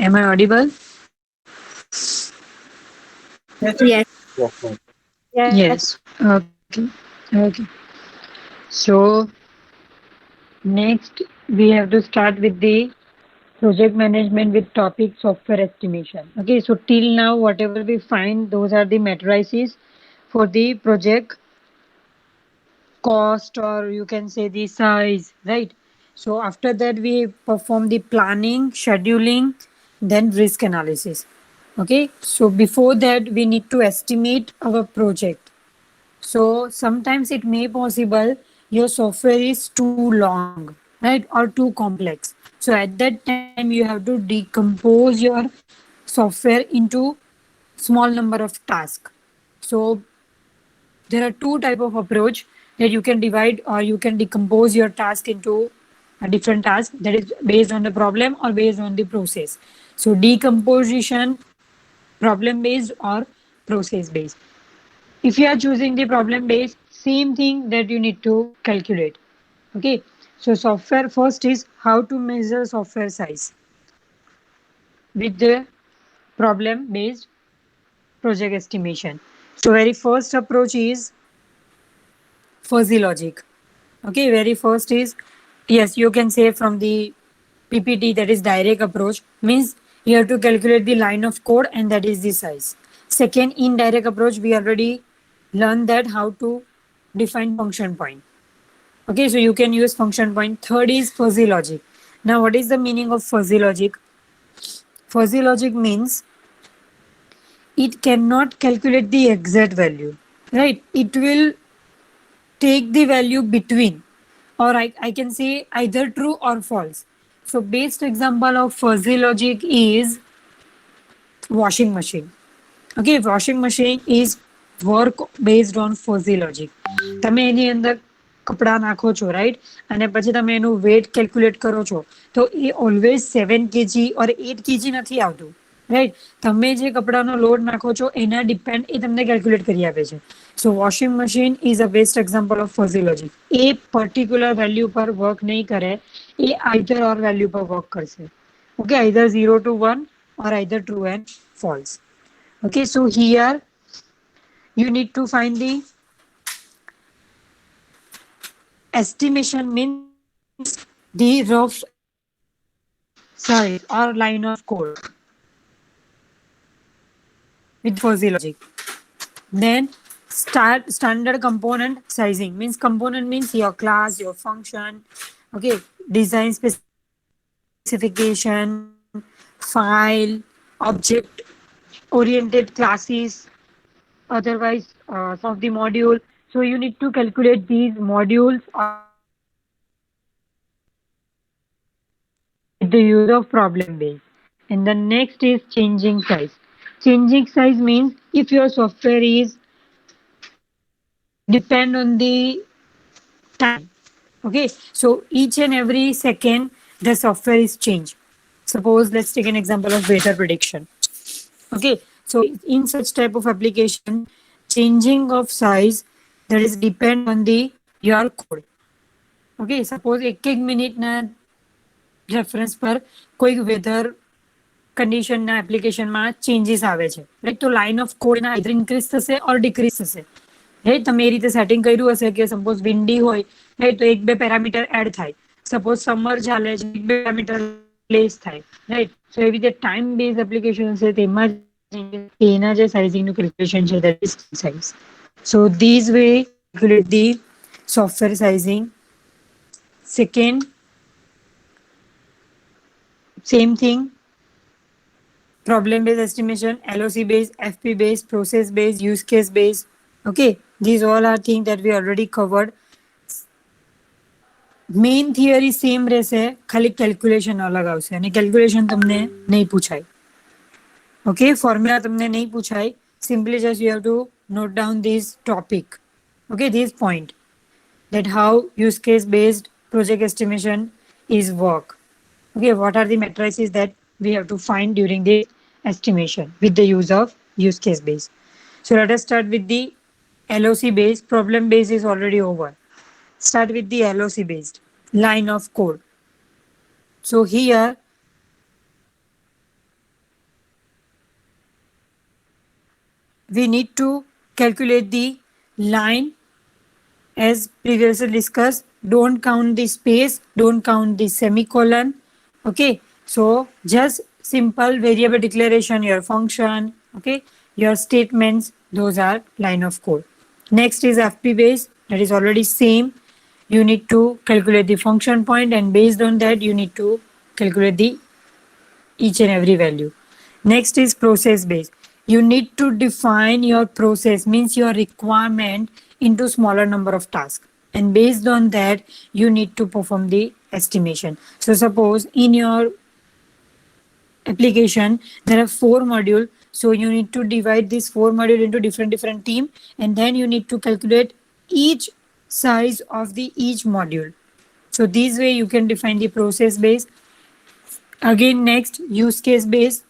Am I audible? Yes. Yes, ma'am. Yes. Yes. Okay. Okay. So next we have to start with the project management with topic software estimation. Okay. So till now, whatever we find, those are the matrices for the project cost, or you can say the size, right? So after that we perform the planning, scheduling, then risk analysis. Okay, so before that we need to estimate our project. So sometimes it may possible your software is too long, right, or too complex. So at that time you have to decompose your software into small number of tasks. So there are two type of approach that you can divide or you can decompose your task into a different task, that is based on the problem or based on the process. So decomposition, problem based or process based. If you are choosing the problem based, same thing that you need to calculate. Okay, so software first is how to measure software size with the problem based project estimation. So very first approach is fuzzy logic. Okay, very first is, yes, you can say from the PPT, that is direct approach, means you have to calculate the line of code and that is the size. Second, indirect approach, we already learned that how to define function point. Okay, so you can use function point. Third is fuzzy logic. Now, what is the meaning of fuzzy logic? Fuzzy logic means it cannot calculate the exact value, right? It will take the value between, or I can say either true or false. So best example of fuzzy logic is washing machine. Okay, washing machine is work based on fuzzy logic. તમે એની અંદર કપડા નાખો છો, right, અને પછી તમે એનું wet calculate કરો છો, તો એ ઓલવેઝ 7 kg ઓર 8 kg નથી આવતું, રાઈટ. તમે જે કપડાનો લોડ નાખો છો એના ડિપેન્ડ એ તમને કેલ્ક્યુલેટ કરી આપે છે. So washing machine is a best example of fuzzy logic. A particular value પર વર્ક નહીં કરે, એ આઈધર ઓર વેલ્યુ પર વર્ક કરશે. Okay, either 0 to 1 or either true and false. Okay, so here you need to find the estimation, means the rough size or line of code with fuzzy logic. Then start standard component sizing, means component means your class, your function. Okay, design specification, file, object oriented classes, otherwise some of the module. So you need to calculate these modules or these with the use of problem base. And the next is changing size. Changing size means if your software is depend on the time. Okay, so each and every second the software is changed. Suppose let's take an example of weather prediction. Okay, so in such type of application, changing of size, that is depend on the your code. Okay, suppose एक minute ना reference પર કોઈ weather કન્ડિશનના એપ્લિકેશનમાં changes આવે છે, right. તો line of કોડના either increase થશે ઓર ડિક્રીઝ થશે, રાઈટ. તમે એ રીતે સેટિંગ કર્યું હશે કે સપોઝ વિન્ડી હોય, રાઈટ, તો એક બે પેરામીટર એડ થાય. સપોઝ સમર ચાલે છે, એક બે પેરામીટર લેસ થાય, રાઈટ. સો એવી રીતે ટાઈમ બેઝ એપ્લિકેશન છે તેમાં એના જે સાઇઝિંગનું કેલ્ક્યુલેશન છે that is size. So this way calculate the software sizing. Second, same thing, problem based estimation, LOC based, FP based, process based, use case based. Okay, these all are things that we already covered. Main theory same રહેશે, ખાલી calculation અલગ આવશે અને calculation તમને નહીં પૂછાય. Okay, formula તમને નહીં પૂછાય. Simply just you have to note down this topic. Okay, this point that how use case based project estimation is work. Okay, what are the matrices that we have to find during the estimation with the use of use case based. So let us start with the LOC based. Problem based is already over. Start with the LOC based, line of code. So here we need to calculate the line as previously discussed. Don't count the space, don't count the semicolon. Okay, so just simple variable declaration, your function, okay, your statements, those are line of code. Next is FP base, that is already same. You need to calculate the function point, and based on that you need to calculate the each and every value. Next is process based. You need to define your process, means your requirement, into smaller number of tasks. And based on that, you need to perform the estimation. So suppose in your application there are 4 modules, so you need to divide this 4 module into different team, and then you need to calculate each size of the each module. So this way you can define the process base. Again, next, use case base.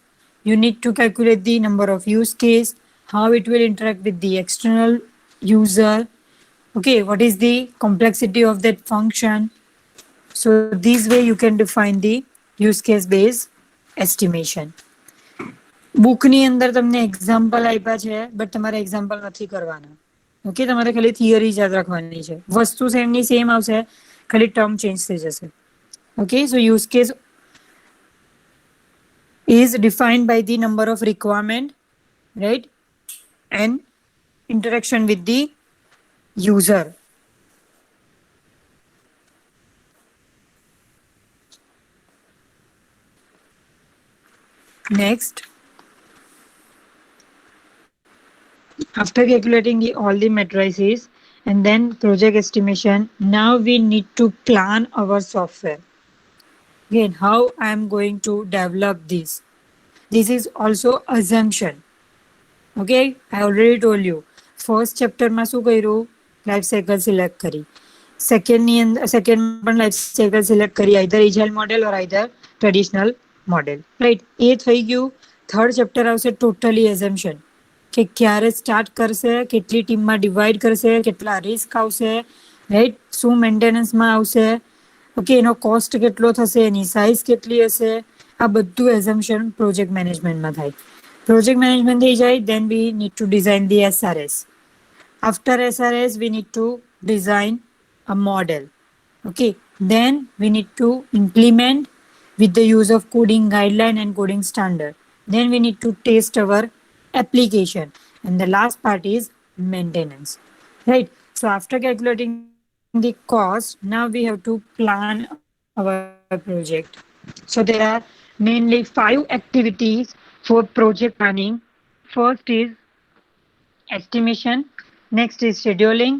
You need to calculate the number of use case, how it will interact with the external user. Okay, what is the complexity of that function? So this way you can define the use case based estimation. બુકની અંદર તમને example આપ્યા છે, but તમારે example નથી કરવાના. Okay, તમારે ખાલી theory યાદ રાખવાની છે. વસ્તુ સેમની સેમ આવશે, ખાલી ટર્મ ચેન્જ થઈ જશે. Okay, so use case is defined by the number of requirement, right, and interaction with the user. Next, after calculating all the matrices and then project estimation, now we need to plan our software. Again, how I am going to develop this. This is also assumption. Okay, I already told you. First chapter માં શું કર્યું? Life cycle select કરી. સેકન્ડમાં પણ life cycle select કરી, either agile model ઓર either traditional model, right? એ થઈ ગયું. Third chapter આવશે ટોટલી એઝમ્પશન, કે ક્યારે સ્ટાર્ટ કરશે, કેટલી ટીમમાં ડિવાઈડ કરશે, કેટલા રિસ્ક આવશે, રાઈટ, શું મેન્ટેનન્સમાં આવશે, ઓકે, એનો કોસ્ટ કેટલો થશે, એની સાઇઝ કેટલી હશે, આ બધું એઝમ્પશન પ્રોજેક્ટ મેનેજમેન્ટમાં થાય. Project management થઈ જાય, then we need to design the SRS. After SRS, we need to design a model. Okay, then we need to implement with the use of coding guideline and coding standard. Then we need to test our application, and the last part is maintenance, right? So after calculating the cost, now we have to plan our project. So there are mainly 5 activities for project planning. First is estimation, next is scheduling,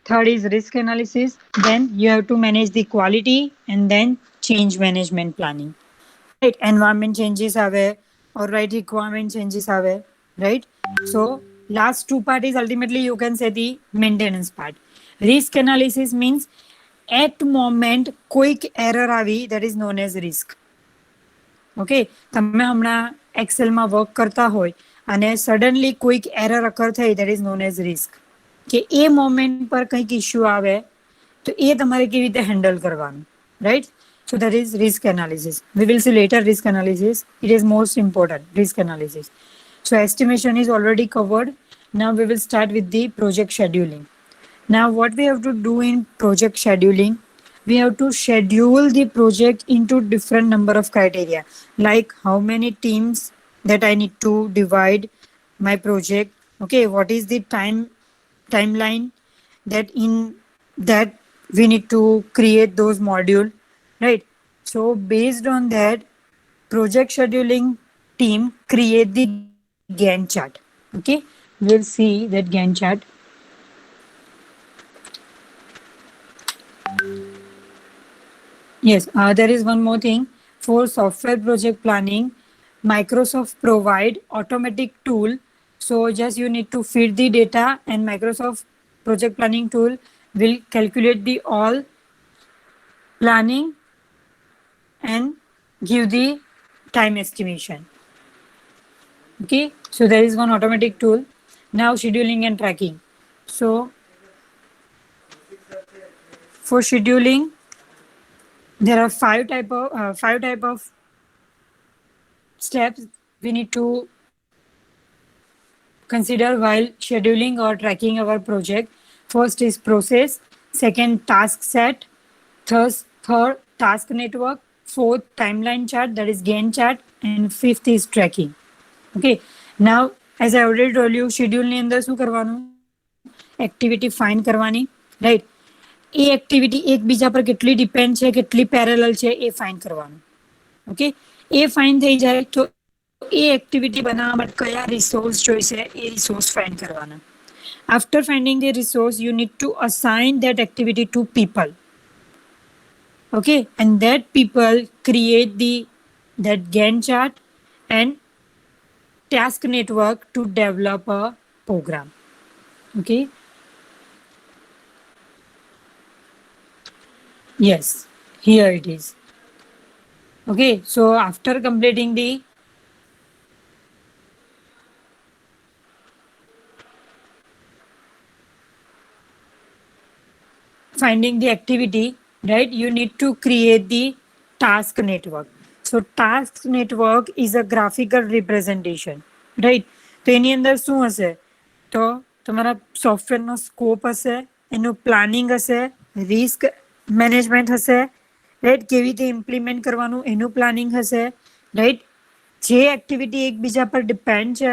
third is risk analysis, then you have to manage the quality, and then change management planning. Right, environment changes આવે, or right, requirement changes આવે, right? So last 2 part is ultimately you can say the maintenance part. Risk analysis means at moment quick error આવી, that is known as risk. Okay, તમે હમણાં એક્સેલમાં work કરતા હોય અને suddenly કોઈક error અકર થઈ, that is known as risk. કે એ moment પર કંઈક ઇશ્યુ આવે તો એ તમારે કેવી રીતે હેન્ડલ કરવાનું, right? So that is risk analysis. We will see later risk analysis. It is most important, risk analysis. So estimation is already covered. Now we will start with the project scheduling. Now what we have to do in project scheduling, we have to schedule the project into different number of criteria, like how many teams that I need to divide my project. Okay, what is the timeline that in that we need to create those module, right? So based on that, project scheduling team create the Gantt chart. Okay, we'll see that Gantt chart. Yes, there is one more thing. For software project planning, Microsoft provide automatic tool. So just you need to feed the data, and Microsoft project planning tool will calculate the all planning and give the time estimation. Okay, so there is one automatic tool. Now scheduling and tracking. So for scheduling, there are 5 type of steps we need to consider while scheduling or tracking our project. First is process, second task set, third task network, fourth timeline chart, that is Gantt chart, and fifth is tracking. Okay. Now, as I already told you, schedule ની અંદર શું કરવાનું? Activity find કરવાની, right? એ activity એકબીજા પર કેટલી depend છે, કેટલી પેરેલલ છે, એ ફાઇન્ડ કરવાનું. ઓકે. એ ફાઇન્ડ થઈ જાય તો એ એક્ટિવિટી બનાવવા માટે કયા રિસોર્સ જોઈશે એ રિસોર્સ ફાઇન્ડ કરવાના. After finding the resource, you need to assign that activity to people. Okay, and that people create that Gantt chart and task network to develop a program. Okay. Yes, here it is. Okay, so after completing the finding the activity, right, you need to create the task network. So task network is a graphical representation, right? તો એની અંદર શું હશે? તો તમારા સોફ્ટવેરનો scope હશે, એનું planning હશે, રિસ્ક મેનેજમેન્ટ હશે, રાઈટ? કેવી રીતે ઇમ્પ્લિમેન્ટ કરવાનું એનું પ્લાનિંગ હશે, રાઈટ? જે એક્ટિવિટી એકબીજા પર ડિપેન્ડ છે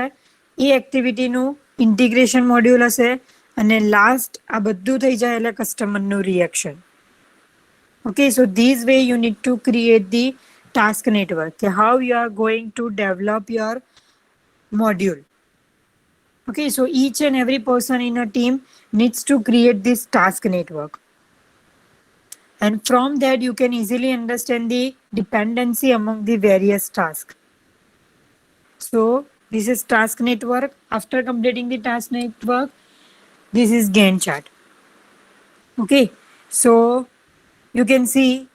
એ એક્ટિવિટીનું ઇન્ટિગ્રેશન મોડ્યુલ હશે, અને લાસ્ટ આ બધું થઈ જાય એટલે કસ્ટમરનું reaction. Okay, so this way you need to create the task network. Okay, how you are going to develop your module. Okay, so each and every person in a team needs to create this task network. And from that you can easily understand the dependency among the various tasks. So this is task network. After completing the task network, this is Gantt chart. Okay, so you can see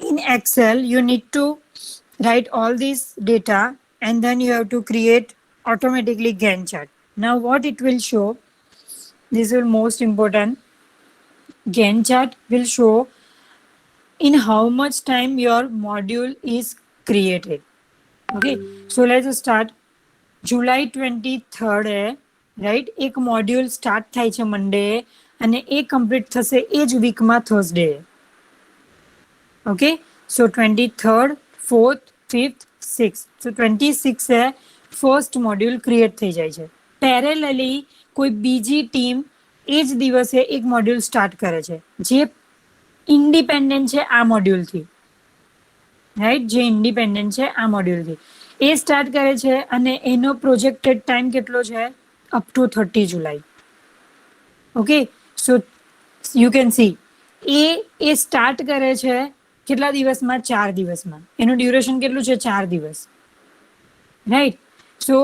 in Excel, you need to write all this data and then you have to create automatically Gantt chart. Now what it will show, this is most important, Gantt chart will show in how much time your module is created. Okay, so let's start. July 23rd right? એક module start થાય છે મંડે અને એ complete થશે એ જ વીકમાં Thursday. Okay, so 23rd, 4th, 5th, 6th. So 26 first module create થઈ જાય છે. પેરેલલી કોઈ બીજી ટીમ એ જ દિવસે એક મોડ્યુલ સ્ટાર્ટ કરે છે જે ઇન્ડિપેન્ડન્ટ છે આ મોડ્યુલથી, રાઈટ? જે ઇન્ડિપેન્ડન્ટ છે આ મોડ્યુલથી એ સ્ટાર્ટ કરે છે અને એનો પ્રોજેક્ટેડ ટાઈમ કેટલો છે? Up to 30 July. Okay, so you can see A start કરે છે કેટલા દિવસમાં? 4 દિવસમાં. એનું ડ્યુરેશન કેટલું છે? 4 દિવસ, રાઈટ? સો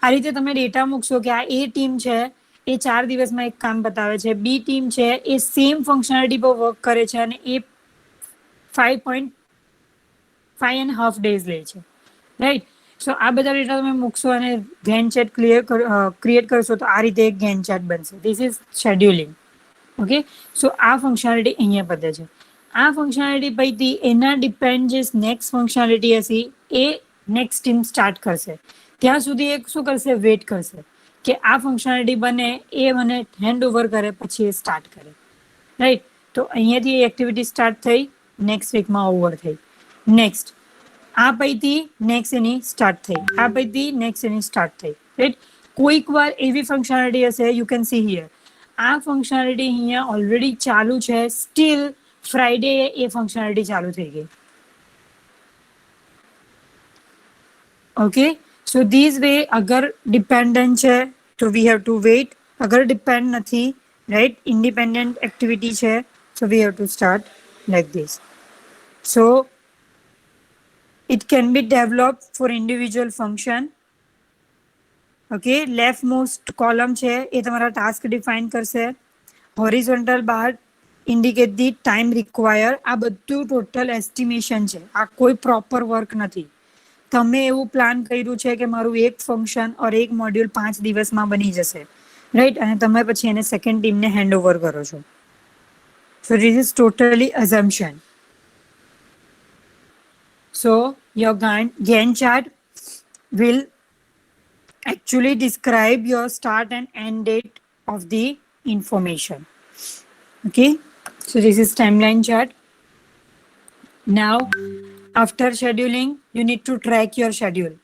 આ રીતે તમે ડેટા મૂકશો કે આ એ ટીમ છે એ 4 દિવસમાં એક કામ બતાવે છે, બી ટીમ છે એ સેમ ફંક્શનાલિટી પર વર્ક કરે છે અને એ 5.5 days લે છે, રાઈટ? સો આ બધા ડેટા તમે મૂકશો અને Gantt chart ક્રિએટ કરશો તો આ રીતે એક Gantt chart બનશે. This is scheduling. ઓકે, સો આ ફંક્શનાલિટી અહીંયા પતે છે. આ ફંક્શનાલિટી પૈકી એના ડિપેન્ડ જે નેક્સ્ટ ફંક્શનાલિટી હશે એ નેક્સ્ટ ટીમ સ્ટાર્ટ કરશે. ત્યાં સુધી એ શું કરશે? વેઇટ કરશે કે આ ફંક્શનાલિટી બને, એ મને હેન્ડ ઓવર કરે, પછી એ સ્ટાર્ટ કરે, રાઈટ? તો અહીંયાથી એ એક્ટિવિટી સ્ટાર્ટ થઈ, નેક્સ્ટ વીકમાં ઓવર થઈ. નેક્સ્ટ આ પૈકી નેક્સ્ટ એની સ્ટાર્ટ થઈ, આ પૈકી નેક્સ્ટ એની સ્ટાર્ટ થઈ, રાઈટ? કોઈક વાર એવી ફંક્શનાલિટી હશે, યુ કેન સી હિયર, આ ફંક્શનાલિટી અહીંયા ઓલરેડી ચાલુ છે, સ્ટીલ ફ્રાઈડે એ ફંક્શનાલિટી ચાલુ થઈ ગઈ. ઓકે, સો ધીસ વે અગર ડિપેન્ડન્ટ છે તો વી હેવ ટુ વેઇટ, અગર ડિપેન્ડ નથી, રાઈટ? ઇન્ડિપેન્ડન્ટ એક્ટિવિટી છે, સો we have to start like this. So it can be developed for individual function. Okay, leftmost column છે એ તમારા task define કરશે. horizontal bar indicate the time required. આ બધું total estimation છે, આ કોઈ proper work નથી. તમે એવું પ્લાન કર્યું છે કે મારું એક ફંક્શન ઓર એક મોડ્યુલ 5 દિવસમાં બની જશે, રાઈટ? અને તમે પછી એને સેકન્ડ ટીમને હેન્ડ ઓવર કરો છો. So this is totally assumption. So your Gantt chart will actually describe your start and end date of the information. Okay, so this is timeline chart. Now, after scheduling, you need to track your schedule.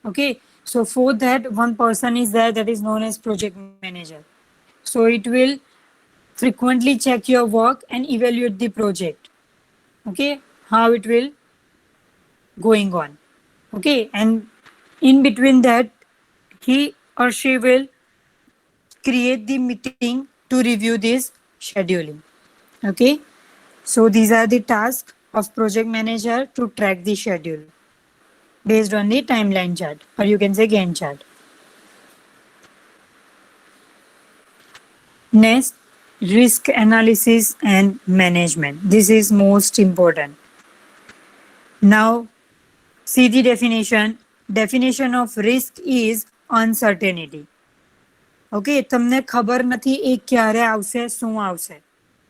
Okay, so for that, one person is there that is known as project manager. So it will frequently check your work and evaluate the project. Okay, how it will going on. Okay, and in between that, he or she will create the meeting to review this scheduling. Okay, so these are the tasks of project manager to track the schedule based on the timeline chart, or you can say Gantt chart. Next, risk analysis and management. This is most important. Now, see the definition. Definition of risk is uncertainty. Okay, તમને ખબર નથી એ ક્યારે આવશે, શું આવશે,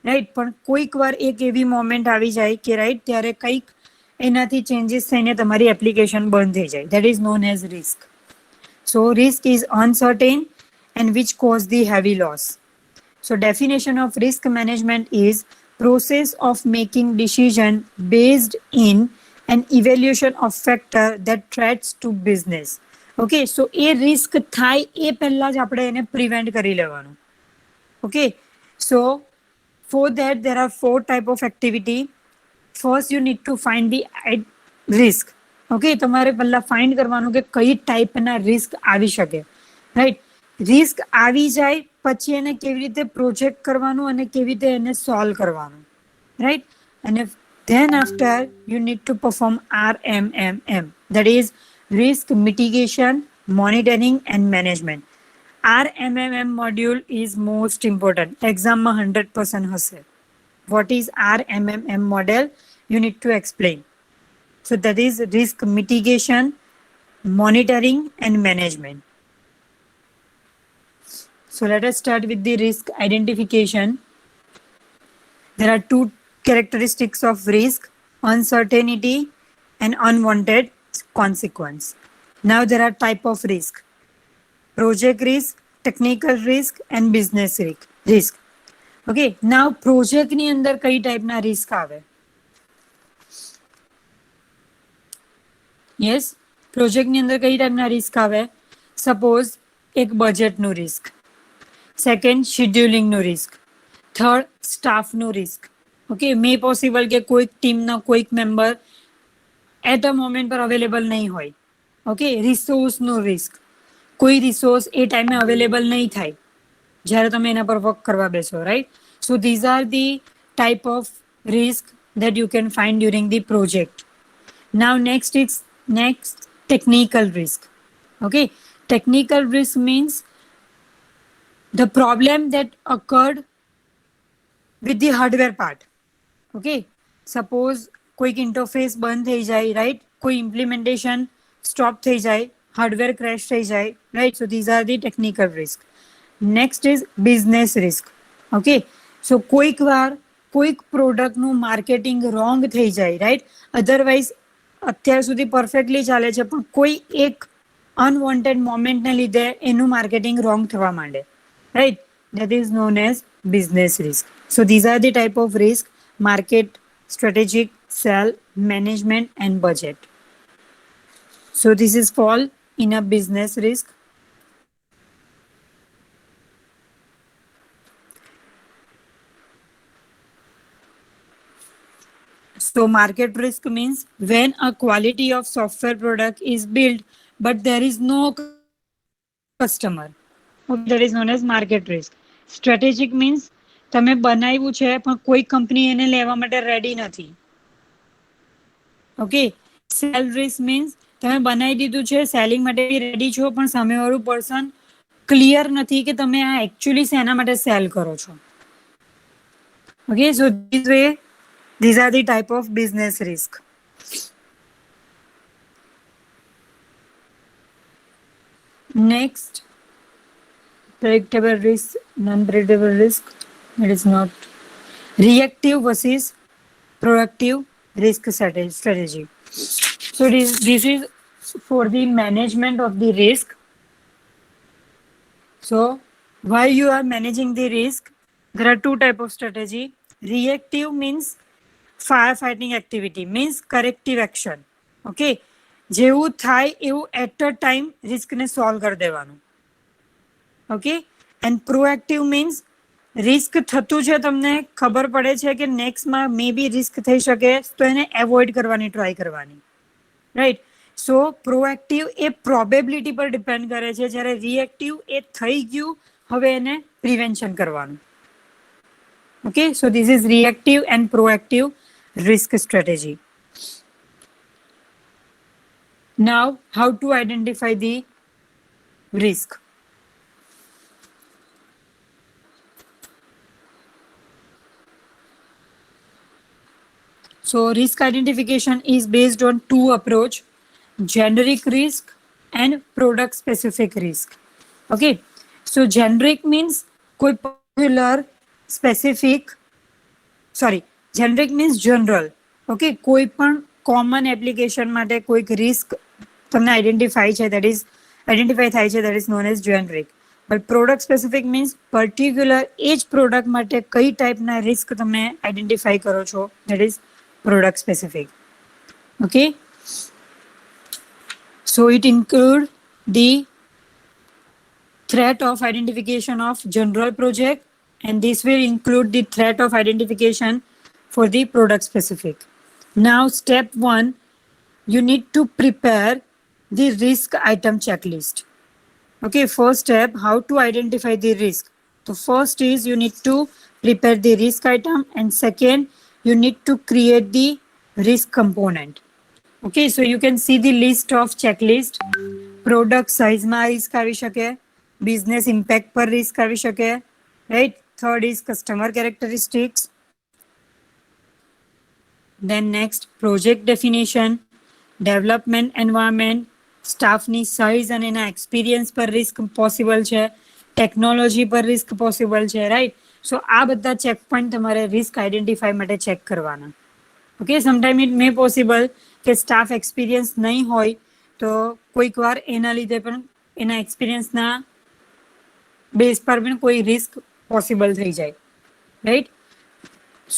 right. પણ કોઈક વાર એક એવી મોમેન્ટ આવી જાય કે રાઈટ ત્યારે કંઈક એનાથી ચેન્જીસ થઈને તમારી એપ્લિકેશન બંધ થઈ જાય. That is known as risk. So risk is uncertain and which cause the heavy loss. So definition of risk management is process of making decision based in an evaluation of factor that threats to business. Okay, so A risk થાય એ પહેલા જ આપણે એને prevent કરી લેવાનું. Okay, so for that there are 4 type of activity. First you need to find the risk. Okay, તમારે પહેલા find કરવાનું કે કઈ ટાઈપના રિસ્ક આવી શકે, રાઈટ. રિસ્ક આવી જાય પછી એને કેવી રીતે પ્રોજેક્ટ કરવાનું અને કેવી રીતે એને સોલ્વ કરવાનું, રાઈટ. અને then after you need to perform RMMM, that is risk mitigation, monitoring and management. RMMM module is most important. Exam માં 100% હશે. What is RMMM model? You need to explain. So that is risk mitigation, monitoring and management. So let us start with the risk identification. There are 2 characteristics of risk: uncertainty and unwanted consequence. Now there are type of risk: project risk, technical risk and business risk. Okay, now project ની અંદર કઈ ટાઈપના risk આવે? Yes, project ની અંદર કઈ ટાઈપના risk આવે? Suppose એક budget નું risk, second scheduling નું risk, third staff નું risk. Okay, may possible કે કોઈક ટીમના કોઈક મેમ્બર એટ અ મોમેન્ટ પર અવેલેબલ નહીં હોય. ઓકે, રિસોર્સનું રિસ્ક, કોઈ રિસોર્સ એ ટાઈમે અવેલેબલ નહીં થાય જ્યારે તમે એના પર વર્ક કરવા બેસો, right. So these are the type of risk that you can find during the project. Now next technical risk. Okay, technical risk means the problem that occurred with the hardware part. Okay, suppose કોઈક interface બંધ થઈ જાય, right. કોઈ implementation stop થઈ જાય, hardware crash થઈ જાય, right. So these are the technical risk. Next is business risk. Okay, so કોઈક વાર કોઈક પ્રોડક્ટનું માર્કેટિંગ રોંગ થઈ જાય, રાઈટ. અધરવાઇઝ અત્યાર સુધી પરફેક્ટલી ચાલે છે પણ કોઈ એક અનવોન્ટેડ મોમેન્ટને લીધે એનું માર્કેટિંગ રોંગ થવા માંડે, right. That is known as business risk. So these are the type of risk: market, strategic, sell, management and budget. So this is fall in a business risk. So market risk means when a quality of software product is built but there is no customer. Okay, that is known as market risk. Strategic means તમે બનાવ્યું છે પણ કોઈ company એને લેવા માટે ready નથી. Okay, cell risk means તમે બનાવી દીધું છે, સેલિંગ માટે રેડી છો પણ સામેવાળું પર્સન ક્લિયર નથી કે તમે આ એકચ્યુઅલી શેના માટે સેલ કરો છો. Okay, so these are the type of business risk. Next, predictable risk, non-predictable risk. It is not reactive versus proactive risk strategy. So this is for the management of the risk. So while you are managing the risk, there are two type of strategy. Reactive means firefighting activity, means corrective action. Okay, જેવું થાય એવું at a time risk ને solve કરી દેવાનું. Okay, and proactive means risk થતું છે, તમને ખબર પડે છે કે નેક્સ્ટમાં મે બી રિસ્ક થઈ શકે, તો એને એવોઇડ કરવાની ટ્રાય કરવાની. રાઈટ. સો પ્રોએક્ટિવ એ પ્રોબેબિલિટી પર ડિપેન્ડ કરે છે, જ્યારે રિએક્ટિવ એ થઈ ગયું, હવે એને પ્રિવેન્શન કરવાનું. Okay, so this is reactive and proactive risk strategy. Now, how to identify the risk? So risk identification is based on two approach: generic risk and product specific risk. Okay, so generic means koi particular specific, sorry, generic means general. Okay, koi પણ common application માટે કોઈક risk તમને identify છે, that is identify થાય છે, that is known as generic. But product specific means particular age product માટે કઈ ટાઈપના risk તમે identify કરો છો, that is product specific. Okay, so it include the threat of identification of general project, and this will include the threat of identification for the product specific. Now step 1, you need to prepare the risk item checklist. Okay, first step, how to identify the risk. So first is you need to prepare the risk item, and second, you need to create the risk component. Okay, so you can see the list of checklist. Product size ma risk avi shake, business impact per risk avi shake, right? Third is customer characteristics. Then next, project definition, development environment, staff ni size and એના experience પર risk possible છે, technology પર risk possible છે, right? So આ બધા check point તમારે risk identify માટે check કરવાના. Okay, sometime it may possible કે staff experience નહીં હોય, તો કોઈક વાર એના લીધે પણ એના experience ના base પર પણ કોઈ risk possible થઈ જાય, right?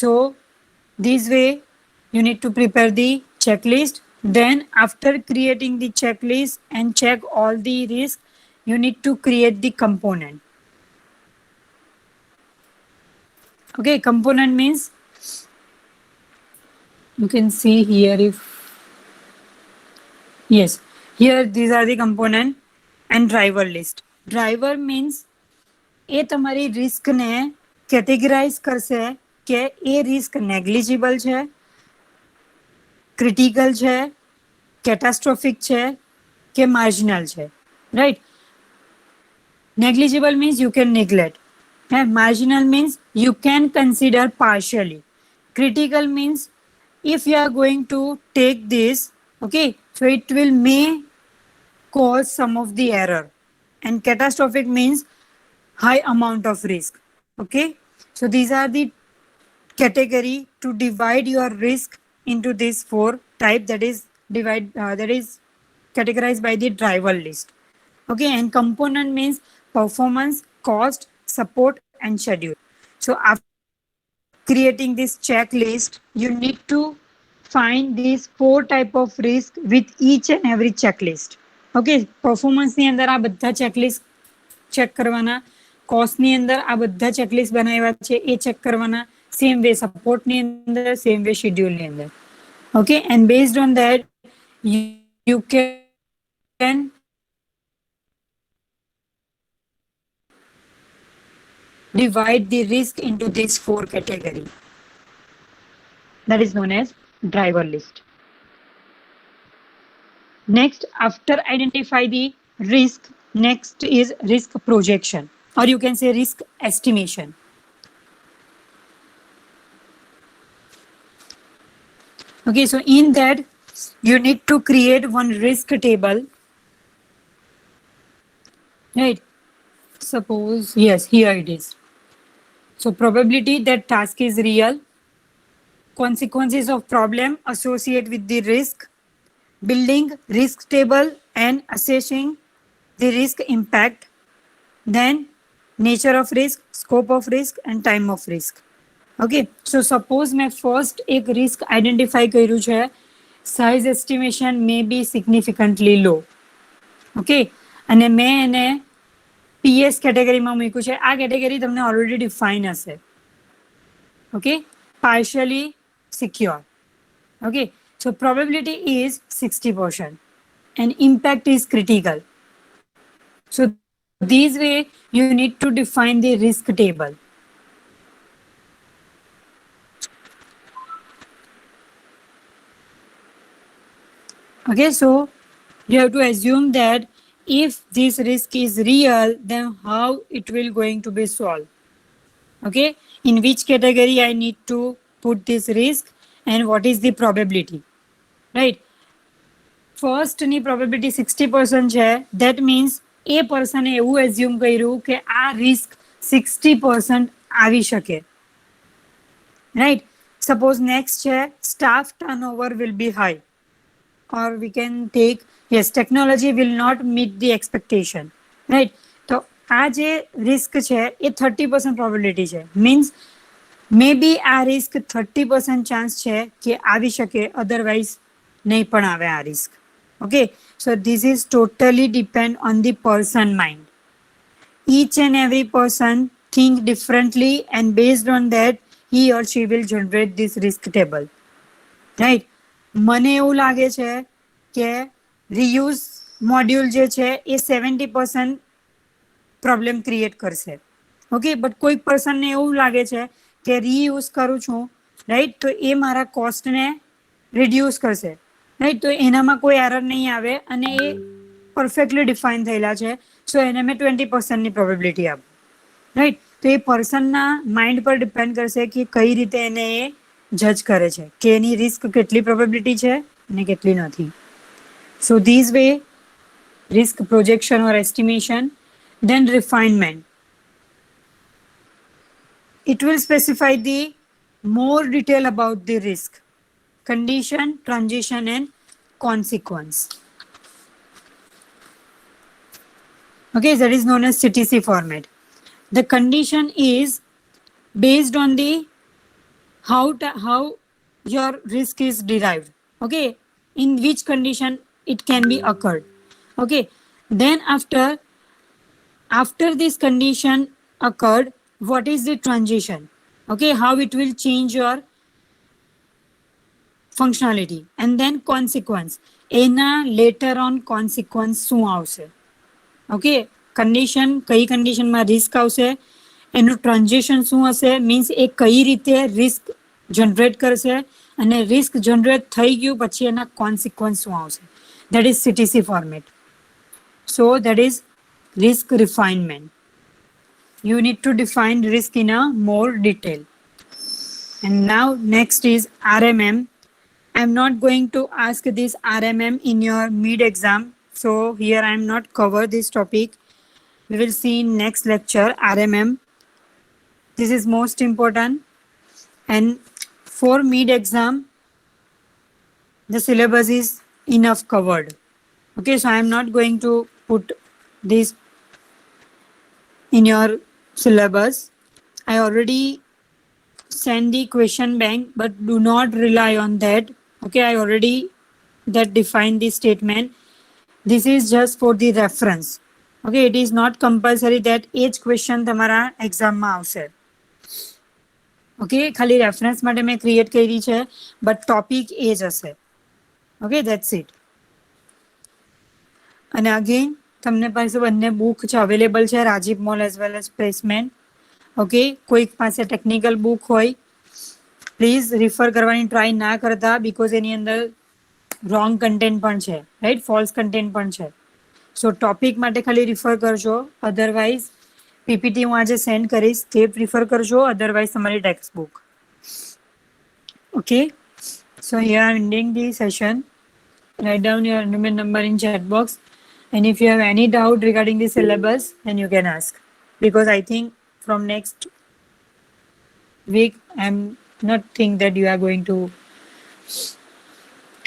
So this way you need to prepare the checklist. Then after creating the checklist and check all the risks, you need to create the component. Okay, component means you can see here, if yes, here these are the component and driver list. Driver means એ તમારી risk ને categorize કરશે કે એ risk negligible છે, critical છે, catastrophic છે કે marginal છે, right? Negligible means you can neglect, and marginal means you can consider partially. Critical means if you are going to take this, okay, so it will may cause some of the error. And catastrophic means high amount of risk. Okay, so these are the category to divide your risk into these four type, that is that is categorized by the driver list. Okay, and component means performance, cost, support and schedule. So after creating this checklist, you need to find these four type of risk with each and every checklist. Okay, performance ની અંદર આ બધા checklist check કરવાના, cost ની અંદર આ બધા checklist બનાવ્યા છે એ check કરવાના, same way support ની અંદર, same way schedule ની અંદર. Okay, and based on that you can divide the risk into these four categories, that is known as driver list. Next, after identify the risk, next is risk projection, or you can say risk estimation. Okay, so in that you need to create one risk table, right? Suppose, yes, here it is. So probability that task is real, consequences of problem associated with the risk, building risk table and assessing the risk impact, then nature of risk, scope of risk and time of risk. Okay, so suppose मैं first एक risk identify કર્યું છે, size estimation may be significantly low. Okay, અને મેં એને PS કેટેગરીમાં મૂક્યું છે. આ કેટેગરી તમને ઓલરેડી ડિફાઇન હશે. Okay, partially secure. Okay, so probability is 60% and impact is critical. So this way you need to define the risk table. Okay, so you have to assume that if this risk is real, then how it will going to be solved. Okay, in which category I need to put this risk and what is the probability, right? First ની probability 60% છે, that means a person એવું assume કર્યું કે આ risk 60% આવી શકે, right? Suppose next છે, staff turnover will be high, or we can take, yes, technology will not meet the expectation, right? તો આ જે risk છે એ 30% probability છે, means maybe આ risk 30% chance છે કે આવી શકે, otherwise નહીં પણ આવે આ risk. Okay, so this is totally depend on the person mind. Each and every person think differently and based on that he or she will generate this risk table, right? મને એવું લાગે છે કે reuse module જે છે એ 70% problem create કરશે. Okay, but કોઈક પર્સનને એવું લાગે છે કે રીયુઝ કરું છું, રાઈટ, તો એ મારા કોસ્ટને રિડ્યુસ કરશે, રાઈટ, તો એનામાં કોઈ એરર નહીં આવે અને એ પરફેક્ટલી ડિફાઇન થયેલા છે, સો એને મેં 20%ની પ્રોબેબિલિટી આપું, રાઈટ. તો એ પર્સનના માઇન્ડ પર ડિપેન્ડ કરશે કે કઈ રીતે એને એ જજ કરે છે કે એની રિસ્ક કેટલી પ્રોબેબિલિટી છે અને કેટલી નથી. So this way risk projection or estimation, then refinement. It will specify the more detail about the risk, condition, transition and consequence. Okay, that is known as CTC format. The condition is based on the how your risk is derived. Okay, in which condition it can be occurred. Okay, then after this condition occurred, what is the transition? Okay, how it will change your functionality, and then consequence, એના later on consequence શું આવશે. Okay, condition, કઈ conditionમાં risk આવશે, એનું transition શું હશે, means એ કઈ રીતે risk generate કરશે, અને risk generate થઈ ગયું પછી એના consequence શું આવશે. That is CTC format. So that is risk refinement. You need to define risk in a more detail. And now next is RMM. I'm not going to ask this RMM in your mid exam, so here I am not cover this topic. We will see in next lecture RMM. This is most important, and for mid exam the syllabus is enough covered. Okay, so I am not going to put this in your syllabus. I already send the question bank, but do not rely on that. Okay, I already that define the statement. This is just for the reference. Okay, it is not compulsory that each question તમારા એક્ઝામમાં આવશે. Okay, ખાલી reference માટે મેં create કરી છે, but topic એ જ હશે. Okay, that's it. અને અગેન તમને પાસે બંને બુક છે અવેલેબલ છે, Rajiv mall as well as placement. Okay, કોઈક પાસે ટેકનિકલ બુક હોય પ્લીઝ રિફર કરવાની ટ્રાય ના કરતા, બિકોઝ એની અંદર રોંગ કન્ટેન્ટ પણ છે, રાઈટ, ફોલ્સ કન્ટેન્ટ પણ છે. સો ટોપિક માટે ખાલી રિફર કરજો, અધરવાઇઝ પીપીટી હું આજે સેન્ડ કરીશ તે પ્રિફર કરજો, અધરવાઇઝ તમારી text book. Okay, so here I am ending the session. Write down your name and number in chat box, and if you have any doubt regarding the syllabus then you can ask, because I think from next week I'm not think that you are going to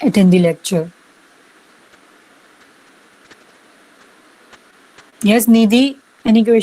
attend the lecture. Yes, Nidhi, any question?